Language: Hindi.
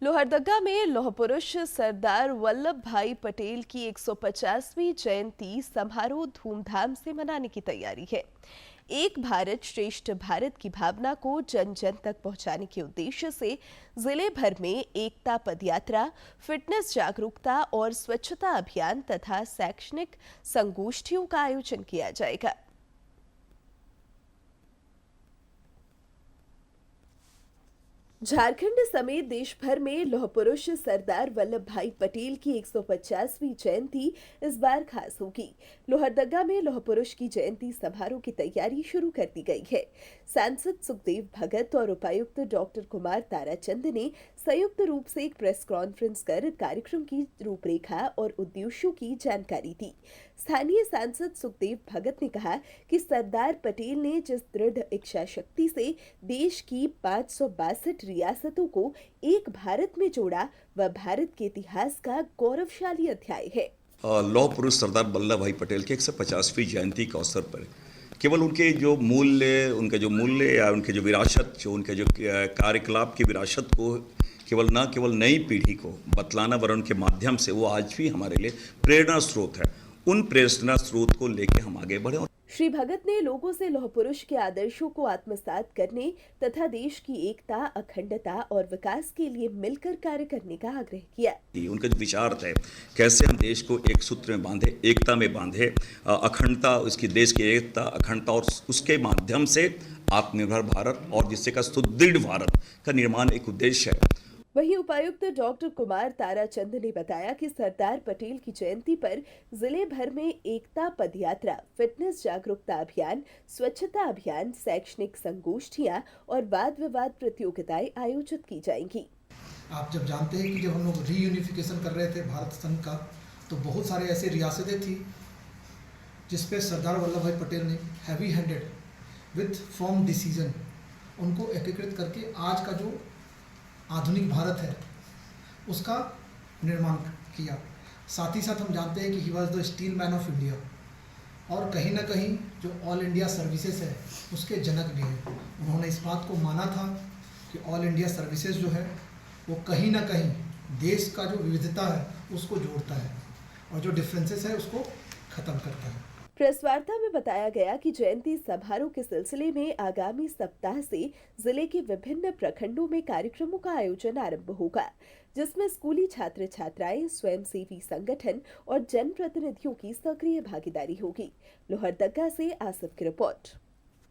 लोहरदगा में लौह पुरुष सरदार वल्लभ भाई पटेल की 150वीं जयंती समारोह धूमधाम से मनाने की तैयारी है। एक भारत श्रेष्ठ भारत की भावना को जन जन तक पहुंचाने के उद्देश्य से जिले भर में एकता पदयात्रा, फिटनेस जागरूकता और स्वच्छता अभियान तथा शैक्षणिक संगोष्ठियों का आयोजन किया जाएगा। झारखंड समेत देश भर में लौह पुरुष सरदार वल्लभ भाई पटेल की 150वीं जयंती इस बार खास होगी। लोहरदगा में लौह पुरुष की जयंती समारोह की तैयारी शुरू कर दी गई है। सांसद सुखदेव भगत और उपायुक्त डॉक्टर कुमार ताराचंद ने संयुक्त रूप से एक प्रेस कॉन्फ्रेंस कर कार्यक्रम की रूपरेखा और उद्देश्यों की जानकारी दी। स्थानीय सांसद सुखदेव भगत ने कहा कि सरदार पटेल ने जिस दृढ़ इच्छा शक्ति से देश की 562 रियासतों को एक भारत में जोड़ा, वह भारत के इतिहास का गौरवशाली अध्याय है। लौह पुरुष सरदार वल्लभ भाई पटेल की 150वीं जयंती के अवसर पर केवल उनके जो मूल्य या उनके जो विरासत, जो उनके जो कार्यकलाप की विरासत को केवल नई पीढ़ी को बतलाना, वरन के माध्यम से वो आज भी हमारे लिए प्रेरणा स्रोत है। उन प्रेरणा स्रोत को लेकर हम आगे बढ़े। श्री भगत ने लोगों से लौह पुरुष के आदर्शों को आत्मसात करने तथा देश की एकता, अखंडता और विकास के लिए मिलकर कार्य करने का आग्रह किया। उनका जो विचार है, कैसे हम देश को एक सूत्र में बांधे, एकता में बांधे, अखंडता, उसकी देश की एकता, अखंडता और उसके माध्यम से आत्मनिर्भर भारत और जिससे का सुदृढ़ भारत का निर्माण एक उद्देश्य है। वहीं उपायुक्त डॉक्टर कुमार ताराचंद ने बताया कि सरदार पटेल की जयंती पर जिले भर में एकता पदयात्रा, फिटनेस जागरूकता अभियान, स्वच्छता अभियान, शैक्षणिक संगोष्ठियां और वाद विवाद प्रतियोगिताएं आयोजित की जाएंगी। आप जब जानते हैं कि जब हम लोग रीयूनिफिकेशन कर रहे थे भारत संघ का, तो बहुत सारे ऐसे रियासतें थी जिसपे सरदार वल्लभ भाई पटेल ने heavy handed with firm decision उनको एकीकृत करके आज का जो आधुनिक भारत है उसका निर्माण किया। साथ ही साथ हम जानते हैं कि he was the steel man of India, और कहीं ना कहीं जो ऑल इंडिया सर्विसेज है उसके जनक भी हैं। उन्होंने इस बात को माना था कि ऑल इंडिया सर्विसेज जो है वो कहीं ना कहीं देश का जो विविधता है उसको जोड़ता है और जो डिफरेंसेस है उसको ख़त्म करता है। प्रेस वार्ता में बताया गया कि जयंती समारोह के सिलसिले में आगामी सप्ताह से जिले के विभिन्न प्रखंडों में कार्यक्रमों का आयोजन आरंभ होगा, जिसमें स्कूली छात्र छात्राएं, स्वयंसेवी संगठन और जनप्रतिनिधियों की सक्रिय भागीदारी होगी। लोहरदगा से आसिफ की रिपोर्ट।